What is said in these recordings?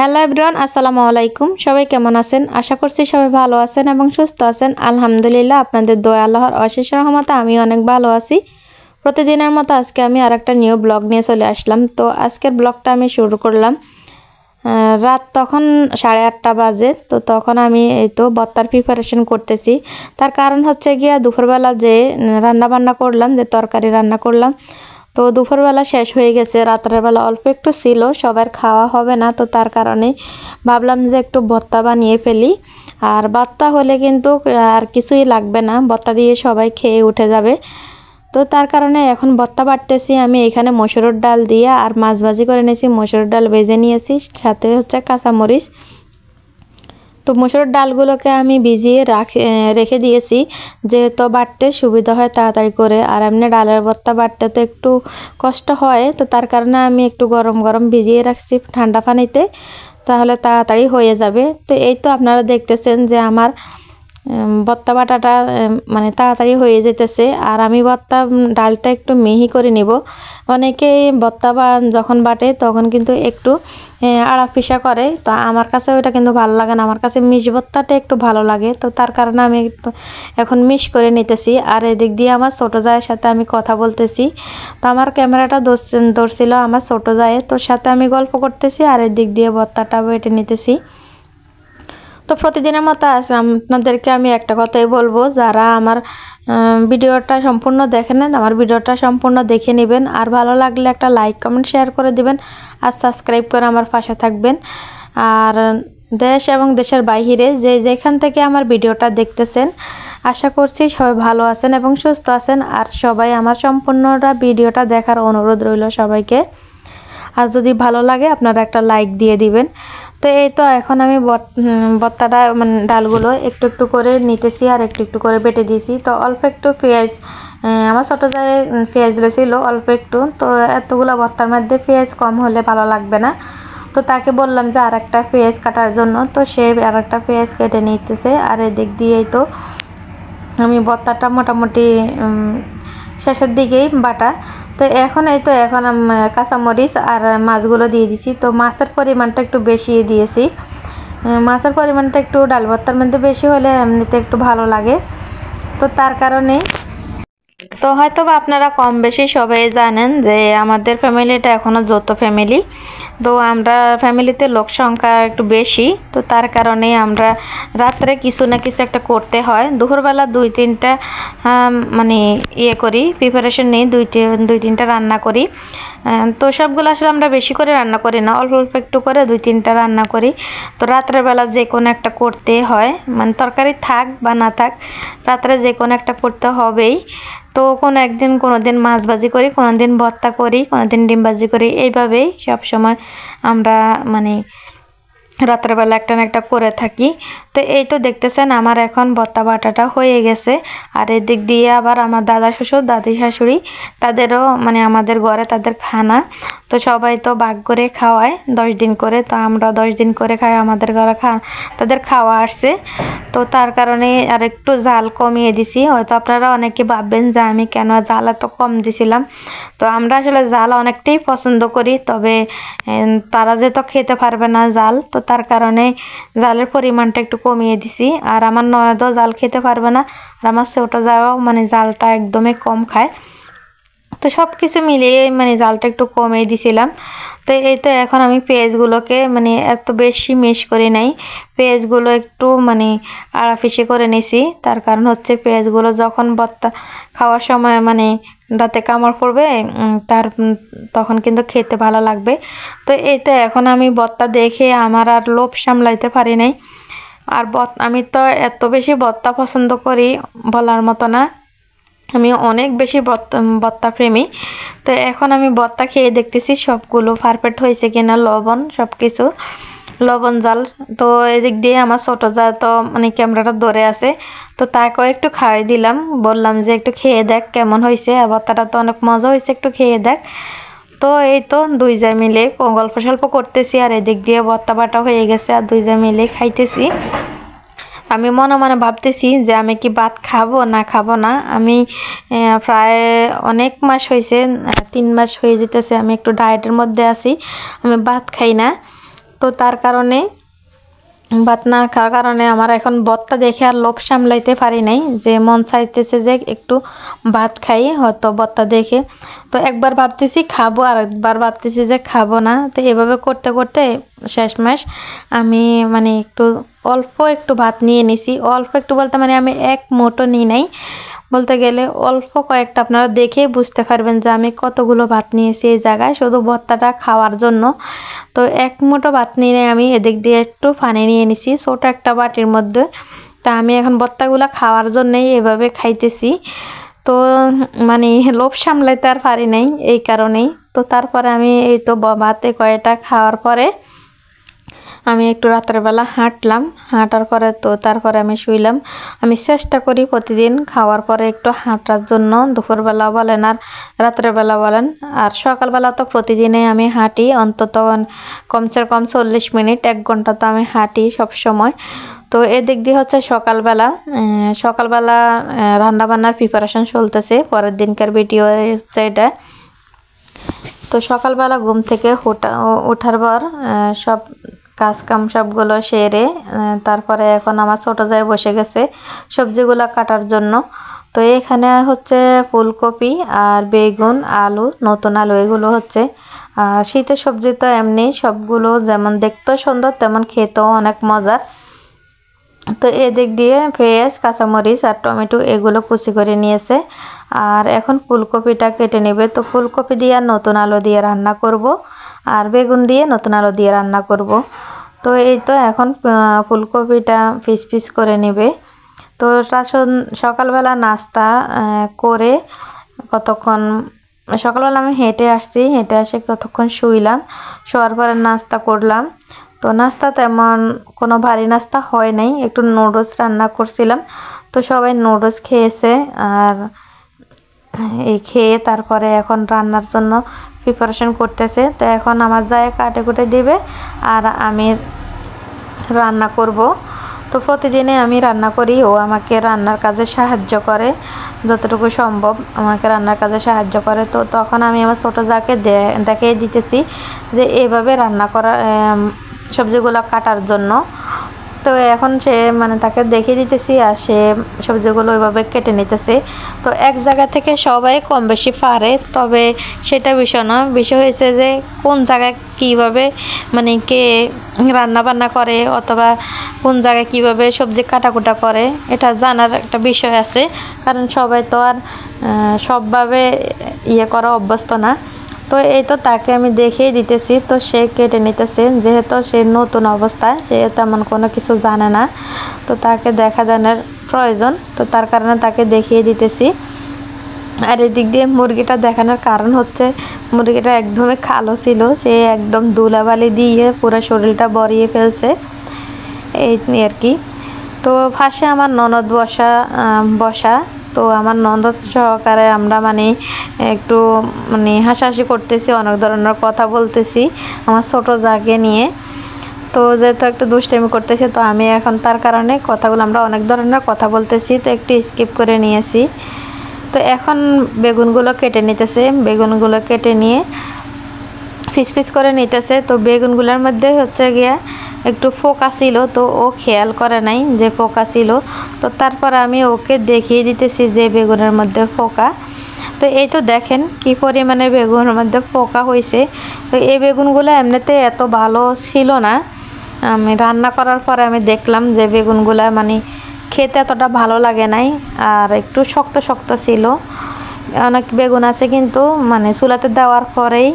Hello everyone, আসসালামু আলাইকুম। সবাই কেমন আছেন? আশা করছি সবাই ভালো আছেন এবং সুস্থ আছেন। আলহামদুলিল্লাহ, আপনাদের দোয়া আল্লাহর অশেষ রহমতে আমি অনেক ভালো আছি। প্রতিদিনের মতো আজকে আমি আরেকটা নিউ ব্লগ নিয়ে চলে আসলাম। তো আজকের ব্লগটা আমি শুরু করলাম রাত তখন 8:30 বাজে। তো তখন আমি এই তো ভর্তার প্রিপারেশন করতেছি। তার কারণ হচ্ছে গিয়া দুপুরবেলা যে রান্না বান্না করলাম, যে তরকারি রান্না করলাম, তো দুপুরবেলা শেষ হয়ে গেছে। রাতের বেলা অল্প একটু ছিল, সবার খাওয়া হবে না, তো তার কারণে ভাবলাম যে একটু ভর্তা বানিয়ে ফেলি। আর ভর্তা হলে কিন্তু আর কিছুই লাগবে না, ভর্তা দিয়ে সবাই খেয়ে উঠে যাবে। তো তার কারণে এখন ভর্তা বাটতেছি আমি। এখানে মসুরের ডাল দিয়ে আর মাছ ভাজি করে নিয়েছি, মসুরের ডাল ভেজে নিয়েছি, সাথে হচ্ছে কাঁচামরিচ। তো মসুরের ডালগুলোকে আমি ভিজিয়ে রেখে দিয়েছি, যেহেতু বাটতে সুবিধা হয় তাড়াতাড়ি করে। আর এমনি ডালের ভর্তা বাটতে তো একটু কষ্ট হয়, তো তার কারণে আমি একটু গরম গরম ভিজিয়ে রাখছি ঠান্ডা পানিতে, তাহলে তাড়াতাড়ি হয়ে যাবে। তো এই তো আপনারা দেখতেছেন যে আমার ভর্তা বাটাটা মানে তাড়াতাড়ি হয়ে যেতেছে। আর আমি ভর্তা ডালটা একটু মিহি করে নিব। অনেকেই ভর্তা যখন বাটে তখন কিন্তু একটু আড়া পিসা করে, তো আমার কাছে ওইটা কিন্তু ভালো লাগে না। আমার কাছে মিশ ভর্তাটা একটু ভালো লাগে, তো তার কারণে আমি একটু এখন মিশ করে নিতেছি। আর এদিক দিয়ে আমার ছোটো জায়ের সাথে আমি কথা বলতেছি। তো আমার ক্যামেরাটা ধরছিল আমার ছোটো জায়ের, তোর সাথে আমি গল্প করতেছি আর এদিক দিয়ে ভর্তাটা বেটে নিতেছি। তো প্রতিদিনের মতো আছে, আপনাদেরকে আমি একটা কথাই বলবো, যারা আমার ভিডিওটা সম্পূর্ণ দেখেন না, আমার ভিডিওটা সম্পূর্ণ দেখে নেবেন। আর ভালো লাগলে একটা লাইক কমেন্ট শেয়ার করে দিবেন আর সাবস্ক্রাইব করে আমার পাশে থাকবেন। আর দেশ এবং দেশের বাইরে যেখান থেকে আমার ভিডিওটা দেখতেছেন, আশা করছি সবাই ভালো আছেন এবং সুস্থ আছেন। আর সবাই আমার সম্পূর্ণটা ভিডিওটা দেখার অনুরোধ রইল সবাইকে। আর যদি ভালো লাগে আপনারা একটা লাইক দিয়ে দিবেন। তো এই তো এখন আমি ভর্তাটা মানে ডালগুলো একটু একটু করে নিতেছি আর একটু একটু করে বেটে দিয়েছি। তো অল্প একটু পেঁয়াজ, আমার ছোটো জায়ে পেঁয়াজ রয়েছিল অল্প একটু, তো এতগুলো ভর্তার মধ্যে পেঁয়াজ কম হলে ভালো লাগবে না। তো তাকে বললাম যে আর একটা পেঁয়াজ কাটার জন্য, তো সে আর একটা পেঁয়াজ কেটে নিতেছে। আর এদিক দিয়েই তো আমি ভর্তাটা মোটামুটি শেষের দিকেই বাটা। তো এখন এই তো এখন কাঁচামরিচ আর মাছগুলো দিয়ে দিছি। তো মাছের পরিমাণটা একটু বেশি দিয়েছি, মাছের পরিমাণটা একটু ডাল ভর্তার মধ্যে বেশি হলে এমনিতে একটু ভালো লাগে, তো তার কারণেই। তো হয়তো বা আপনারা কম বেশি সবাই জানেন যে আমাদের ফ্যামিলিটা এখনও যৌথ ফ্যামিলি। তো আমরা ফ্যামিলিতে লোক সংখ্যা একটু বেশি, তো তার কারণে আমরা রাত্রে কিছু না কিছু একটা করতে হয়। দুপুরবেলা 2-3টা মানে করি, প্রিপারেশন নিই, 2-3টা রান্না করি। তো সবগুলো আসলে আমরা বেশি করে রান্না করি না, অল্প অল্প একটু করে 2-3টা রান্না করি। তো রাত্রেবেলা যে কোনো একটা করতে হয়, মানে তরকারি থাক বা না থাক, রাত্রে যে কোনো একটা করতে হবেই। তো কোনো দিন মাছ ভাজি করি, কোনো দিন ভর্তা করি, কোনো দিন ডিম ভাজি করি, এইভাবেই সব সময় আমরা মানে রাত্রেবেলা একটা না একটা করে থাকি। তো এই তো দেখতেছেন আমার এখন ভর্তা বাটাটা হয়ে গেছে। আর এদিক দিয়ে আবার আমার দাদা শ্বশুর দাদি শাশুড়ি, তাদেরও মানে আমাদের ঘরে তাদের খানা, তো সবাই তো ভাগ করে খাওয়ায় 10 দিন করে। তো আমরা 10 দিন করে খাই, আমাদের ঘরে তাদের খাওয়া আসছে। তো তার কারণে আর একটু জাল কমিয়ে দিছি। হয়তো আপনারা অনেকে ভাববেন যে আমি কেন জাল এত কম দিছিলাম। তো আমরা আসলে জাল অনেকটাই পছন্দ করি, তবে তারা যেহেতু খেতে পারবে না জাল, তো তার কারণে জালের পরিমাণটা একটু কমিয়ে দিছি। আর আমার ননদও জাল খেতে পারবে না, আর আমার ছোটো জায়গাও মানে জালটা একদমই কম খায়। তো সব কিছু মিলিয়ে মানে জালটা একটু কমিয়ে দিছিলাম। তো এই তো এখন আমি পেঁয়াজগুলোকে মানে এত বেশি মিশ করি নাই, পেঁয়াজগুলো একটু মানে আড়াফিসি করে নিছি। তার কারণ হচ্ছে পেঁয়াজগুলো যখন ভর্তা খাওয়ার সময় মানে দাঁতে কামড় পড়বে, তখন কিন্তু খেতে ভালো লাগবে। তো এই তো এখন আমি ভর্তা দেখে আমার আর লোভ সামলাইতে পারি নাই। আর আমি তো এত বেশি ভর্তা পছন্দ করি বলার মতো না, আমি অনেক বেশি ভর্তা প্রেমী। তো এখন আমি ভর্তা খেয়ে দেখতেছি সবগুলো পারফেক্ট হয়েছে কিনা, লবণ সব কিছু, লবণ জাল। তো এদিক দিয়ে আমার ছোটো যা তো মানে ক্যামেরাটা ধরে আছে, তো তাকেও একটু খাওয়াই দিলাম, বললাম যে একটু খেয়ে দেখ কেমন হয়েছে, আর ভর্তাটা তো অনেক মজা হয়েছে, একটু খেয়ে দেখ। তো এই তো 2 জন মিলে গল্প স্বল্প করতেছি, আর এদিক দিয়ে ভর্তা বাটা হয়ে গেছে, আর 2 জন মিলে খাইতেছি। আমি মনে মনে ভাবতেছি যে আমি কি ভাত খাবো না খাবো না। আমি প্রায় অনেক মাস হয়েছে, 3 মাস হয়ে যেতেছে আমি একটু ডায়েটের মধ্যে আছি, আমি ভাত খাই না। তো তার কারণে ভাত না খাওয়ার কারণে আমার এখন ভর্তা দেখে আর লোভ সামলাইতে পারি নাই, যে মন চাইতেছে যে একটু ভাত খাই হয়তো ভর্তা দেখে। তো একবার ভাবতেছি খাবো আর একবার ভাবতেছি যে খাবো না। তো এভাবে করতে করতে শেষমেশ আমি মানে অল্প একটু ভাত নিয়ে নিছি। অল্প একটু বলতে মানে আমি এক মুঠো নিই নাই, বলতে গেলে অল্প কয়েকটা। আপনারা দেখেই বুঝতে পারবেন যে আমি কতগুলো ভাত নিয়েছি এই জায়গায় শুধু ভর্তাটা খাওয়ার জন্য। তো এক মুঠো ভাত নিয়ে আমি এদিক দিয়ে একটু পানি নিয়ে নিছি ছোটো একটা বাটির মধ্যে। তা আমি এখন ভর্তাগুলো খাওয়ার জন্যই এভাবে খাইতেছি। তো মানে লোভ সামলাইতে আর পারি নাই এই কারণেই। তো তারপরে আমি এই তো ভাতে কয়েকটা খাওয়ার পরে আমি একটু রাতের বেলা হাঁটলাম। হাঁটার পরে তো তারপরে আমি শুইলাম। আমি চেষ্টা করি প্রতিদিন খাওয়ার পরে একটু হাঁটার জন্য, দুপুরবেলা বলেন আর রাতের বেলা বলেন। আর সকালবেলা তো প্রতিদিনে আমি হাঁটি, অন্তত কমসে কম 40 মিনিট 1 ঘন্টা তো আমি হাঁটি সব সময়। তো এদিক দিয়ে হচ্ছে সকালবেলা রান্নাবান্নার প্রিপারেশন চলতেছে, পরের দিনকার ভিডিও হচ্ছে এটা। তো সকালবেলা ঘুম থেকে ওঠার পর সব কাজ কাম সবগুলো সেরে তারপরে এখন আমার ছোটো জায় বসে গেছে সবজিগুলো কাটার জন্য। তো এখানে হচ্ছে ফুলকপি আর বেগুন, আলু, নতুন আলু, এগুলো হচ্ছে। আর শীতের সবজি তো এমনি সবগুলো যেমন দেখতেও সুন্দর তেমন খেতেও অনেক মজার। তো এদিক দিয়ে পেঁয়াজ, কাঁচামরিচ আর টমেটো এগুলো কুচি করে নিয়েছে। আর এখন ফুলকপিটা কেটে নেবে। তো ফুলকপি দিয়ে আর নতুন আলু দিয়ে রান্না করব, আর বেগুন দিয়ে নতুন আলু দিয়ে রান্না করব। তো এই তো এখন ফুলকপিটা পিস পিস করে নেবে। তো সকালবেলা নাস্তা করে কতক্ষণ, সকালবেলা আমি হেঁটে এসে কতক্ষণ শুইলাম। শোয়ার পরে নাস্তা করলাম। তো নাস্তা তেমন কোনো ভারী নাস্তা হয় নাই, একটু নুডলস রান্না করছিলাম। তো সবাই নুডলস খেয়েছে। আর এই খেয়ে তারপরে এখন রান্নার জন্য প্রিপারেশন করতেছে। তো এখন আমার যায় কাটে কুটে দেবে আর আমি রান্না করব। তো প্রতিদিনে আমি রান্না করি, ও আমাকে রান্নার কাজে সাহায্য করে, যতটুকু সম্ভব আমাকে রান্নার কাজে সাহায্য করে। তো তখন আমি আমার ছোটো জাকে দেখিয়ে দিতেছি যে এইভাবে রান্না করা সবজিগুলো কাটার জন্য। তো এখন সে মানে তাকে দেখিয়ে দিতেছি আর সে সবজিগুলো ওইভাবে কেটে নিতেছে। তো এক জায়গা থেকে সবাই কম বেশি পারে, তবে সেটা বিষয় না, বিষয় হয়েছে যে কোন জায়গায় কীভাবে মানে কে রান্না বান্না করে অথবা কোন জায়গায় কীভাবে সবজি কাটাকুটা করে, এটা জানার একটা বিষয় আছে। কারণ সবাই তো আর সবভাবে করা অভ্যস্ত না। তো এই তো তাকে আমি দেখিয়ে দিতেছি। তো সে কেটে নিতেছে, যেহেতু সে নতুন অবস্থায়, সে তেমন কোনো কিছু জানে না। তো তাকে দেখা দেওয়ার প্রয়োজন, তো তার কারণে তাকে দেখিয়ে দিতেছি। আর এদিক দিয়ে মুরগিটা দেখানোর কারণ হচ্ছে মুরগিটা একদমই কালো ছিল, সে একদম ধুলাবালি দিয়ে পুরো শরীরটা ভরিয়ে ফেলছে, এই আর কি। তো ফাঁসে আমার ননদ বসা। তো আমার ননদ সহকারে আমরা মানে একটু মানে হাসাহাসি করতেছি, অনেক ধরনের কথা বলতেছি আমার ছোটো জাকে নিয়ে। তো যেহেতু একটু দুষ্টামি করতেছি, তো আমি এখন তার কারণে কথাগুলো আমরা অনেক ধরনের কথা বলতেছি, তো একটু স্কিপ করে নিয়েছি। তো এখন বেগুনগুলো কেটে নিতেছে, বেগুনগুলো কেটে নিয়ে পিস পিস করে নিতেছে। তো বেগুনগুলোর মধ্যে হচ্ছে গিয়া একটু পোকা ছিল, তো ও খেয়াল করে নাই যে পোকা ছিল। তো তারপর আমি ওকে দেখিয়ে দিতেছি যে বেগুনের মধ্যে পোকা। তো এই তো দেখেন কি পরিমাণে বেগুনের মধ্যে পোকা হয়েছে। তো এই বেগুনগুলো এমনিতে এত ভালো ছিল না, আমি রান্না করার পরে আমি দেখলাম যে বেগুনগুলো মানে খেতে এতটা ভালো লাগে নাই, আর একটু শক্ত শক্ত ছিল। অনেক বেগুন আছে কিন্তু মানে চুলাতে দেওয়ার পরেই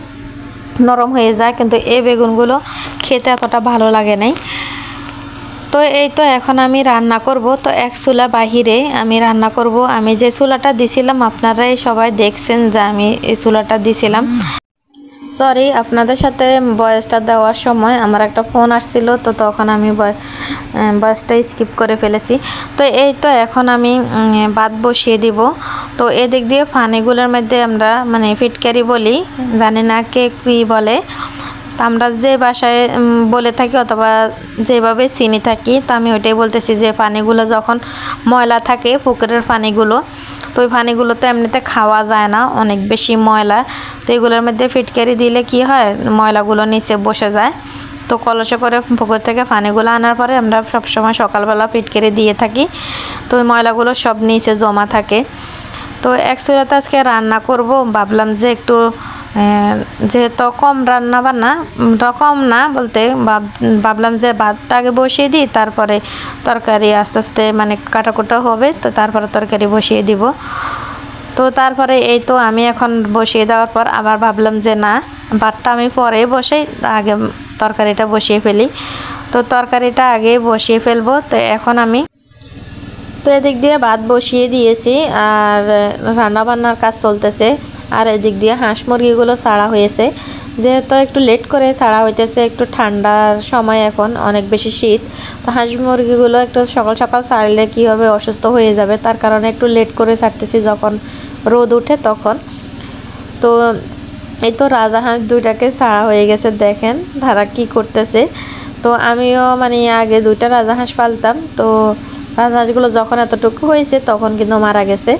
নরম হয়ে যায়, কিন্তু এই বেগুনগুলো খেতে এতটা ভালো লাগে নাই। তো এই তো এখন আমি রান্না করব। তো এক চুলা বাহিরে আমি রান্না করব। আমি যে চুলাটা দিছিলাম আপনারাই সবাই দেখছেন যে আমি এই চুলাটা দিছিলাম। সরি, আপনাদের সাথে ভয়েসটা দেওয়ার সময় আমার একটা ফোন আসছিল, তো তখন আমি ভয়েসটা স্কিপ করে ফেলেছি। তো এই তো এখন আমি ভাত বসিয়ে দিব। তো এদিক দিয়ে পানিগুলোর মধ্যে আমরা মানে ফিটকারি বলি, জানি না কে কী বলে। তো আমরা যে বাসায় বলে থাকি অথবা যেভাবে চিনি থাকি, তো আমি ওইটাই বলতেছি যে পানিগুলো যখন ময়লা থাকে পুকুরের পানিগুলো, তো ওই পানিগুলো তো এমনিতে খাওয়া যায় না, অনেক বেশি ময়লা। তো এগুলোর মধ্যে ফিটকারি দিলে কি হয়, ময়লাগুলো নিচে বসে যায়। তো কলসে করে পুকুর থেকে পানিগুলো আনার পরে আমরা সবসময় সকালবেলা ফিটকিরি দিয়ে থাকি। তো ময়লাগুলো সব নিচে জমা থাকে। তো এক চুলাতে আজকে রান্না করব, ভাবলাম যে একটু যেহেতু কম রান্না বান্না, কম না বলতে ভাবলাম যে ভাতটা আগে বসিয়ে দিই, তারপরে তরকারি আস্তে আস্তে মানে কাটাকুটা হবে, তো তারপরে তরকারি বসিয়ে দিব। তো তারপরে এই তো আমি এখন বসিয়ে দেওয়ার পর আবার ভাবলাম যে না, ভাতটা আমি পরে বসাই, আগে তরকারিটা বসিয়ে ফেলি। তো তরকারিটা আগে বসিয়ে ফেলবো। তো এখন আমি তো এদিক দিয়ে ভাত বসিয়ে দিয়েছি আর রান্না বান্নার কাজ চলতেছে। আর এদিক দিয়ে হাঁস মুরগিগুলো ছাড়া হয়েছে, যেহেতু একটু লেট করে ছাড়া হইতেছে, একটু ঠান্ডার সময়, এখন অনেক বেশি শীত। তো হাঁস মুরগিগুলো একটু সকাল সকাল ছাড়লে কী হবে, অসুস্থ হয়ে যাবে, তার কারণে একটু লেট করে ছাড়তেছি, যখন রোদ উঠে তখন। তো এই তো রাজাহাঁস দুইটাকে ছাড়া হয়ে গেছে, দেখেন তারা কি করতেছে। তো আমিও মানে আগে দুইটা রাজাহাঁস পালতাম, তো রাজহাঁসগুলো যখন এতটুকু হয়েছে তখন কিন্তু মারা গেছে।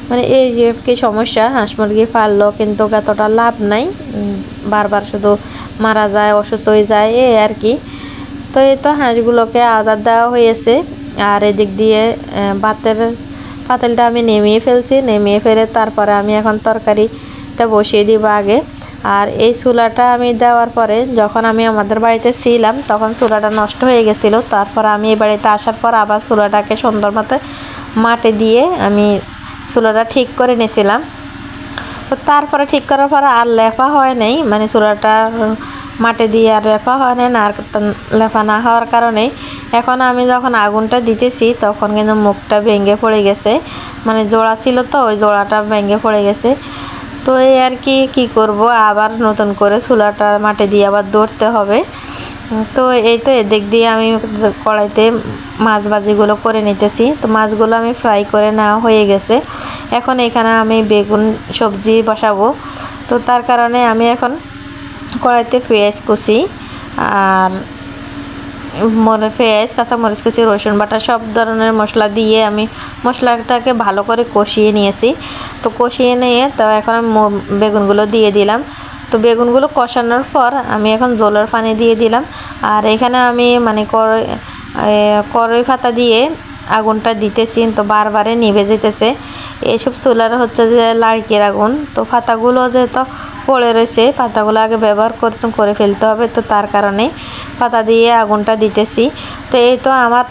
মানে এই যে কি সমস্যা, হাঁস মুরগি পাললেও কিন্তু এতটা লাভ নাই, বারবার শুধু মারা যায়, অসুস্থ হয়ে যায়, এই আর কি। তো এই তো হাঁসগুলোকে আদার দেওয়া হয়েছে। আর এদিক দিয়ে ভাতের পাতিলটা আমি নেমিয়ে ফেলছি, নেমিয়ে ফেলে তারপরে আমি এখন তরকারিটা বসিয়ে দিব আগে। আর এই চুলাটা আমি দেওয়ার পরে, যখন আমি আমাদের বাড়িতে ছিলাম তখন চুলাটা নষ্ট হয়ে গেছিলো, তারপর আমি এই বাড়িতে আসার পর আবার চুলাটাকে সুন্দর মতো মাটি দিয়ে আমি চুলাটা ঠিক করে নিয়েছিলাম। তো তারপরে ঠিক করার পরে আর লেপা হয় নাই, মানে চুলাটা মাটি দিয়ে আর লেপা হয় নাই, আর লেপা না হওয়ার কারণে এখন আমি যখন আগুনটা দিতেছি তখন কিন্তু মুখটা ভেঙে পড়ে গেছে, মানে জোড়া ছিল তো ওই জোড়াটা ভেঙে পড়ে গেছে। তো এই আর কি করব, আবার নতুন করে চুলাটা মাটি দিয়ে আবার ধরতে হবে। তো এই তো এদিক দিয়ে আমি কড়াইতে মাছ ভাজিগুলো করে নিতেছি। তো মাছগুলো আমি ফ্রাই করে নেওয়া হয়ে গেছে। এখন এখানে আমি বেগুন সবজি বসাবো। তো তার কারণে আমি এখন কড়াইতে পেঁয়াজ কুচি আর পেঁয়াজ, কাঁচামরিচ কুচি, রসুন বাটা, সব ধরনের মশলা দিয়ে আমি মশলাটাকে ভালো করে কষিয়ে নিয়েছি। তো কষিয়ে নিয়ে তো এখন আমি বেগুনগুলো দিয়ে দিলাম। তো বেগুনগুলো কষানোর পর আমি এখন জলের পানি দিয়ে দিলাম। আর এখানে আমি মানে কড়াই পাতা দিয়ে আগুনটা দিতেছি, তো বারবারে নিভে যেতেছে। এইসব চুলার হচ্ছে যে লাড়কির আগুন, তো পাতাগুলো যেহেতু পড়ে রয়েছে, পাতাগুলো আগে ব্যবহার করে ফেলতে হবে, তো তার কারণে পাতা দিয়ে আগুনটা দিতেছি। তো এই তো আমার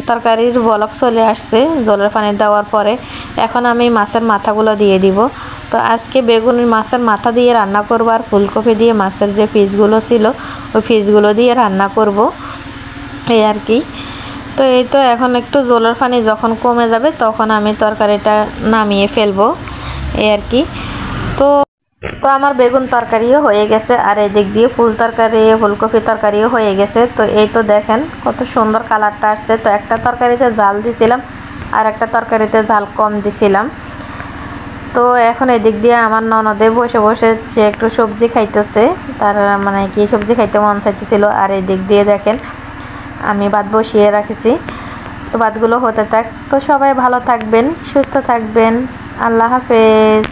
তরকারির বলক চলে আসছে জলের পানি দেওয়ার পরে। এখন আমি মাছের মাথাগুলো দিয়ে দিব। তো আজকে বেগুনের মাছের মাথা দিয়ে রান্না করব, আর ফুলকপি দিয়ে মাছের যে পিসগুলো ছিল ওই পিসগুলো দিয়ে রান্না করব, এই আর কি। তো এই তো এখন একটু জলের পানি যখন কমে যাবে তখন আমি তরকারিটা নামিয়ে ফেলবো, এই আর কি। তো আমার বেগুন তরকারিও হয়ে গেছে, আর এদিক দিয়ে ফুলকপি তরকারিও হয়ে গেছে। তো এই তো দেখেন কত সুন্দর কালারটা আসছে। তো একটা তরকারিতে ঝাল দিছিলাম আর একটা তরকারিতে ঝাল কম দিছিলাম। তো এখন এদিক দিয়ে আমার ননদে বসে বসে সে একটু সবজি খাইতেছে, তার মানে কি সবজি খাইতে মন চাইতেছিল। আর এদিক দিয়ে দেখেন আমি ভাত বসিয়ে রাখেছি। তো ভাতগুলো হতে থাক। তো সবাই ভালো থাকবেন, সুস্থ থাকবেন, আল্লাহ হাফেজ।